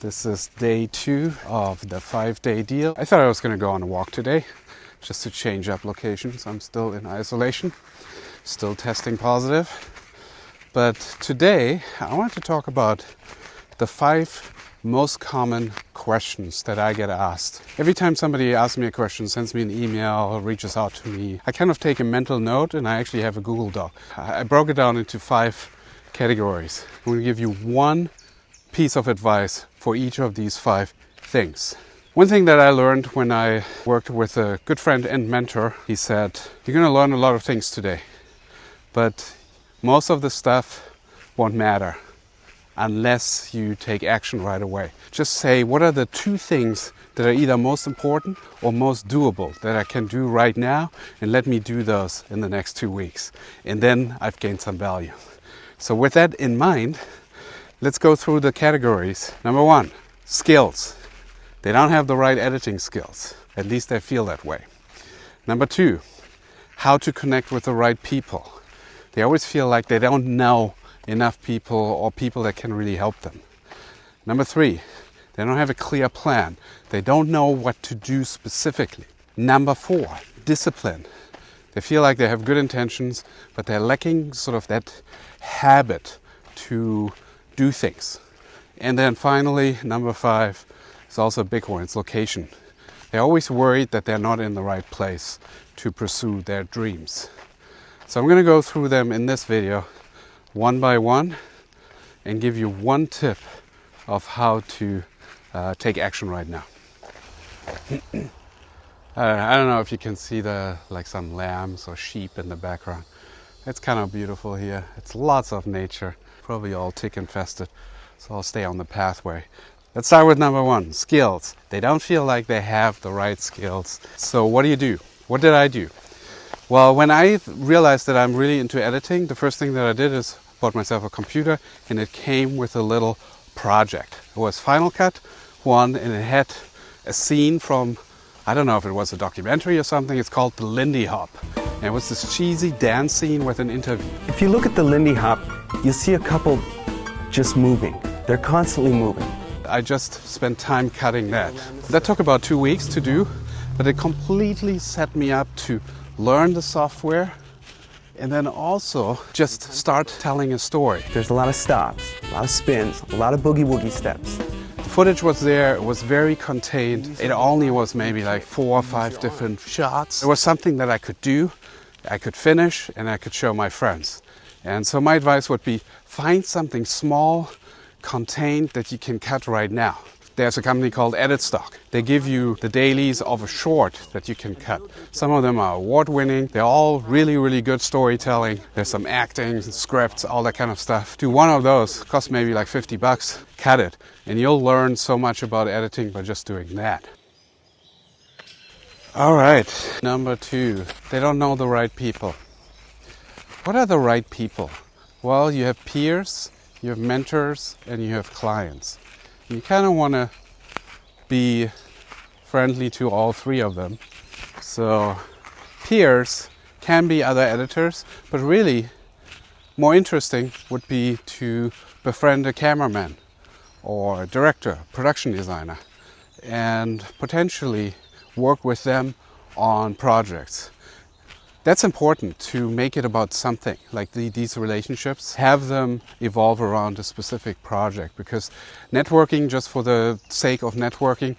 This is day 2 of the 5-day deal. I thought I was going to go on a walk today just to change up locations. I'm still in isolation, still testing positive. But today I want to talk about the 5 most common questions that I get asked. Every time somebody asks me a question, sends me an email, or reaches out to me, I kind of take a mental note and I actually have a Google Doc. I broke it down into 5 categories. I'm going to give you one piece of advice for each of these 5 things. One thing that I learned when I worked with a good friend and mentor, he said, you're going to learn a lot of things today, but most of the stuff won't matter unless you take action right away. Just say, what are the 2 things that are either most important or most doable that I can do right now, and let me do those in the next 2 weeks. And then I've gained some value. So with that in mind, let's go through the categories. Number 1, skills. They don't have the right editing skills. At least they feel that way. Number 2, how to connect with the right people. They always feel like they don't know enough people or people that can really help them. Number 3, they don't have a clear plan. They don't know what to do specifically. Number 4, discipline. They feel like they have good intentions, but they're lacking sort of that habit to do things. And then finally, number 5 is also a big one. It's location. They're always worried that they're not in the right place to pursue their dreams. So I'm going to go through them in this video one by one and give you one tip of how to take action right now. I don't know if you can see some lambs or sheep in the background. It's kind of beautiful here. It's lots of nature, probably all tick infested, so I'll stay on the pathway. Let's start with number 1, skills. They don't feel like they have the right skills. So what do? What did I do? Well, when I realized that I'm really into editing, the first thing that I did is bought myself a computer, and it came with a little project. It was Final Cut 1, and it had a scene from, I don't know if it was a documentary or something. It's called the Lindy Hop. And it was this cheesy dance scene with an interview. If you look at the Lindy Hop, you'll see a couple just moving. They're constantly moving. I just spent time cutting that. That took about 2 weeks to do, but it completely set me up to learn the software and then also just start telling a story. There's a lot of stops, a lot of spins, a lot of boogie-woogie steps. The footage was there, it was very contained. It only was maybe like 4 or 5 different shots. It was something that I could do, I could finish, and I could show my friends. And so my advice would be, find something small, contained, that you can cut right now. There's a company called EditStock. They give you the dailies of a short that you can cut. Some of them are award-winning. They're all really, really good storytelling. There's some acting, scripts, all that kind of stuff. Do one of those, costs maybe like $50. Cut it, and you'll learn so much about editing by just doing that. All right, number 2, they don't know the right people. What are the right people? Well, you have peers, you have mentors, and you have clients. You kind of want to be friendly to all 3 of them. So peers can be other editors, but really more interesting would be to befriend a cameraman or a director, production designer, and potentially work with them on projects. That's important, to make it about something, like these relationships, have them evolve around a specific project, because networking just for the sake of networking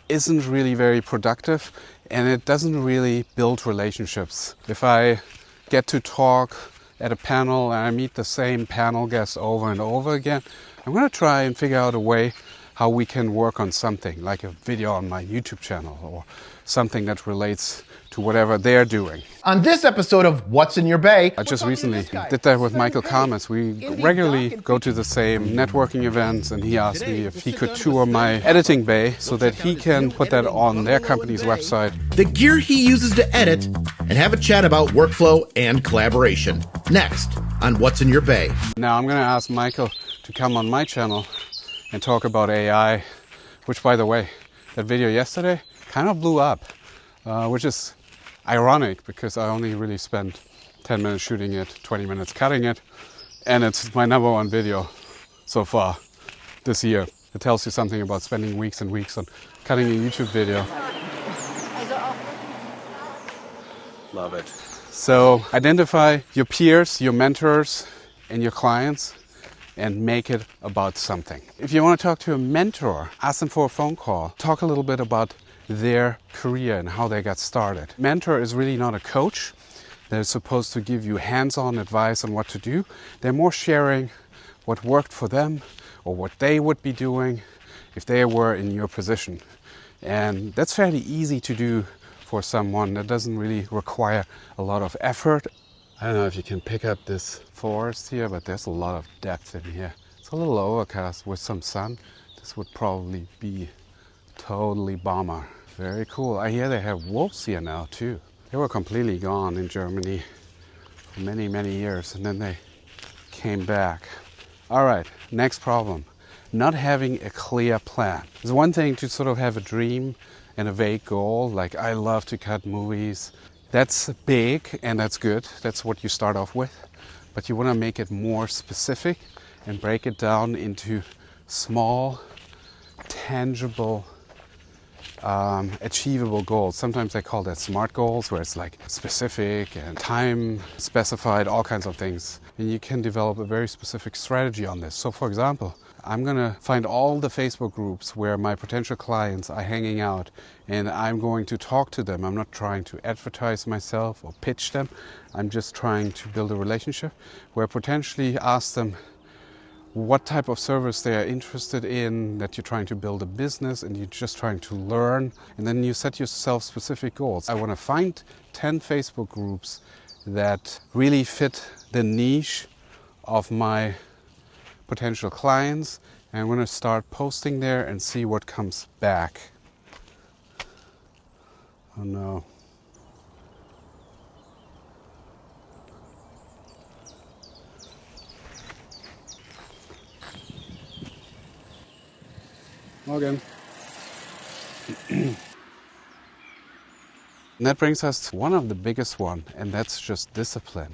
isn't really very productive, and it doesn't really build relationships. If I get to talk at a panel and I meet the same panel guests over and over again, I'm going to try and figure out a way how we can work on something, like a video on my YouTube channel or something that relates to whatever they're doing. On this episode of What's in Your Bay, I just recently did that with Michael Kamas. We regularly go to the same networking events, and he asked me if he could tour my editing bay so that he can put that on their company's website. The gear he uses to edit, and have a chat about workflow and collaboration. Next on What's in Your Bay. Now I'm going to ask Michael to come on my channel and talk about AI, which, by the way, that video yesterday kind of blew up, which is ironic because I only really spent 10 minutes shooting it, 20 minutes cutting it, and it's my #1 video so far this year. It tells you something about spending weeks and weeks on cutting a YouTube video. Love it. So identify your peers, your mentors, and your clients, and make it about something. If you want to talk to a mentor, ask them for a phone call. Talk a little bit about their career and how they got started. Mentor is really not a coach. They're supposed to give you hands-on advice on what to do. They're more sharing what worked for them or what they would be doing if they were in your position. And that's fairly easy to do for someone. That doesn't really require a lot of effort. I don't know if you can pick up this forest here, but there's a lot of depth in here. It's a little overcast with some sun. This would probably be totally bomber. Very cool. I hear they have wolves here now too. They were completely gone in Germany for many, many years, and then they came back. All right, next problem. Not having a clear plan. It's one thing to sort of have a dream and a vague goal, like I love to cut movies. That's big and that's good. That's what you start off with. But you want to make it more specific and break it down into small, tangible, achievable goals. Sometimes they call that SMART goals, where it's like specific and time specified, all kinds of things. And you can develop a very specific strategy on this. So for example, I'm going to find all the Facebook groups where my potential clients are hanging out, and I'm going to talk to them. I'm not trying to advertise myself or pitch them. I'm just trying to build a relationship where I potentially ask them what type of service they are interested in, that you're trying to build a business and you're just trying to learn. And then you set yourself specific goals. I want to find 10 Facebook groups that really fit the niche of my potential clients, and I'm going to start posting there and see what comes back. Oh no. Morgen. And that brings us to one of the biggest one, and that's just discipline.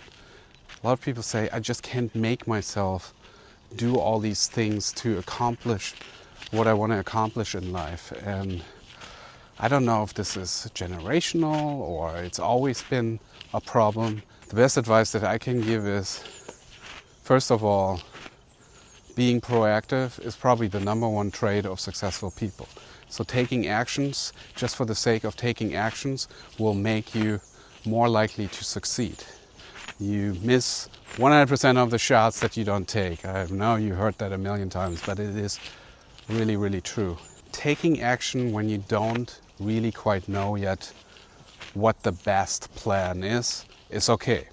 A lot of people say, I just can't make myself do all these things to accomplish what I want to accomplish in life. And I don't know if this is generational or it's always been a problem. The best advice that I can give is, first of all, being proactive is probably the number one trait of successful people. So taking actions just for the sake of taking actions will make you more likely to succeed. You miss 100% of the shots that you don't take. I know you heard that a million times, but it is really, really true. Taking action when you don't really quite know yet what the best plan is okay.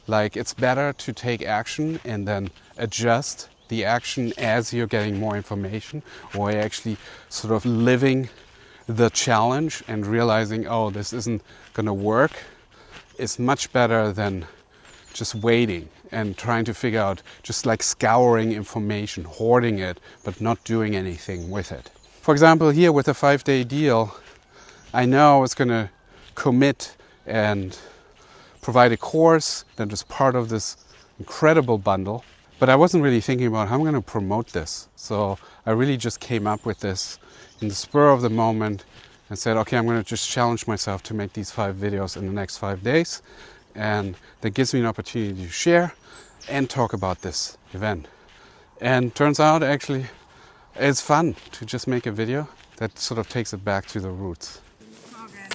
Like, it's better to take action and then adjust the action as you're getting more information, or actually sort of living the challenge and realizing, oh, this isn't going to work, is much better than just waiting and trying to figure out, just like scouring information, hoarding it, but not doing anything with it. For example, here with a 5-day deal, I know I was going to commit and provide a course that was part of this incredible bundle, but I wasn't really thinking about how I'm going to promote this. So I really just came up with this in the spur of the moment and said, okay, I'm going to just challenge myself to make these 5 videos in the next 5 days. And that gives me an opportunity to share and talk about this event. And turns out, actually, it's fun to just make a video that sort of takes it back to the roots.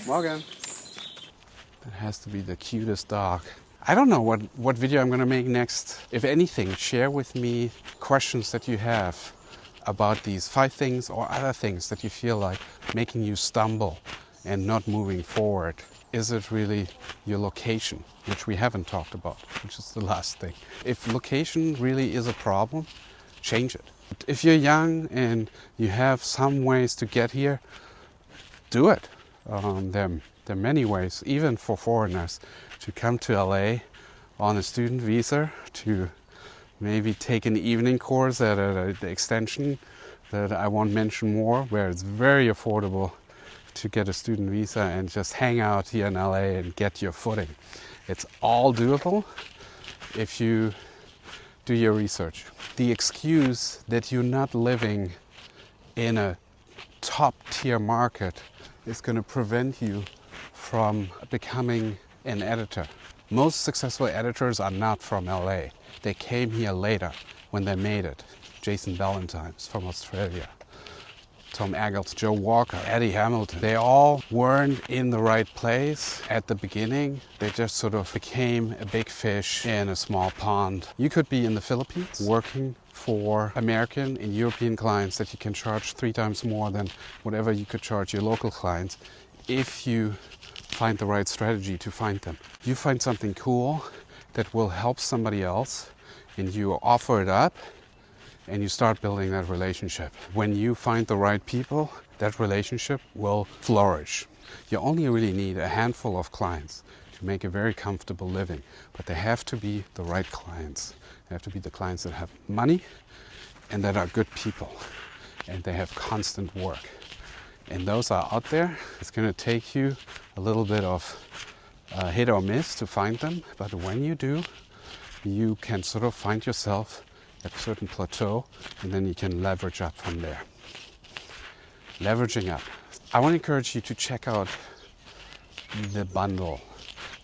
Morgen. That has to be the cutest dog. I don't know what video I'm going to make next. If anything, share with me questions that you have about these 5 things or other things that you feel like making you stumble and not moving forward. Is it really your location, which we haven't talked about, which is the last thing. If location really is a problem, change it. If you're young and you have some ways to get here, do it. There are many ways, even for foreigners, to come to LA on a student visa, to maybe take an evening course at an extension that I won't mention more, where it's very affordable to get a student visa and just hang out here in LA and get your footing. It's all doable if you do your research. The excuse that you're not living in a top tier market is going to prevent you from becoming an editor. Most successful editors are not from LA. They came here later when they made it. Jason Ballantyne's from Australia, Tom Eggles, Joe Walker, Eddie Hamilton. They all weren't in the right place at the beginning. They just sort of became a big fish in a small pond. You could be in the Philippines working for American and European clients that you can charge 3 times more than whatever you could charge your local clients if you find the right strategy to find them. You find something cool that will help somebody else and you offer it up and you start building that relationship. When you find the right people, that relationship will flourish. You only really need a handful of clients to make a very comfortable living, but they have to be the right clients. They have to be the clients that have money and that are good people and they have constant work. And those are out there. It's going to take you a little bit of hit or miss to find them, but when you do, you can sort of find yourself at a certain plateau and then you can leverage up from there. Leveraging up. I want to encourage you to check out the bundle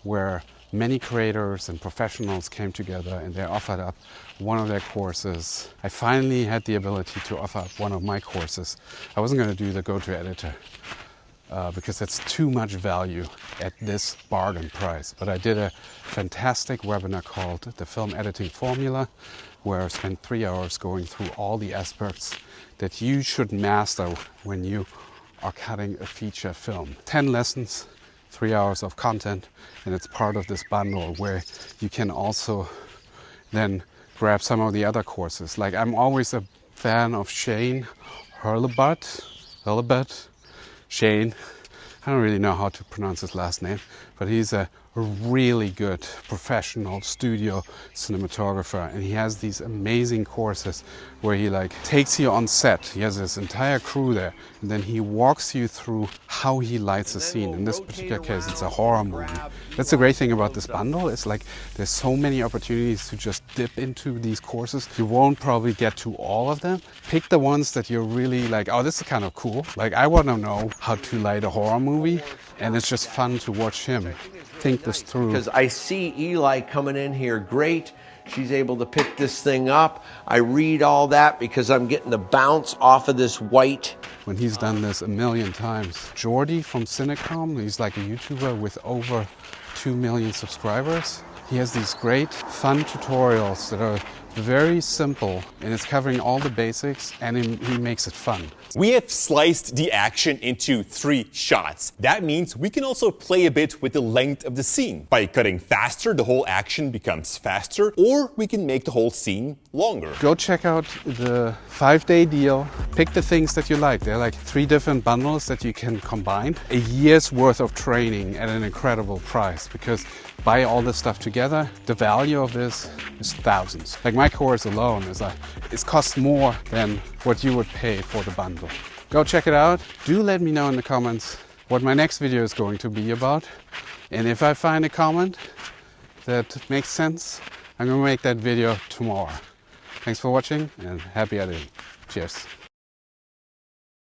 where many creators and professionals came together and they offered up one of their courses. I finally had the ability to offer up one of my courses. I wasn't going to do the Go-To-Editor because that's too much value at this bargain price. But I did a fantastic webinar called The Film Editing Formula, where I spent 3 hours going through all the aspects that you should master when you are cutting a feature film. 10 lessons, 3 hours of content, and it's part of this bundle where you can also then grab some of the other courses. Like, I'm always a fan of Shane Hurlbut, Shane. I don't really know how to pronounce his last name, but he's a really good professional studio cinematographer, and he has these amazing courses where he takes you on set. He has his entire crew there, and then he walks you through how he lights a scene. In this particular case, it's a horror movie. That's the great thing about this bundle. It's like there's so many opportunities to just dip into these courses. You won't probably get to all of them. Pick the ones that you're really like, oh, this is kind of cool. Like, I want to know how to light a horror movie, and it's just fun to watch him think this through. Because I see Eli coming in here great. She's able to pick this thing up. I read all that because I'm getting the bounce off of this white. When he's done this a million times. Jordy from Cinecom, he's like a YouTuber with over 2 million subscribers. He has these great fun tutorials that are very simple, and it's covering all the basics, and he makes it fun. We have sliced the action into 3 shots. That means we can also play a bit with the length of the scene. By cutting faster, the whole action becomes faster, or we can make the whole scene longer. Go check out the 5-day deal. Pick the things that you like. There are like 3 different bundles that you can combine. A year's worth of training at an incredible price, because buy all this stuff together, the value of this is thousands. Like, my course alone is it costs more than what you would pay for the bundle. Go check it out. Do let me know in the comments what my next video is going to be about. And if I find a comment that makes sense, I'm going to make that video tomorrow. Thanks for watching and happy editing. Cheers.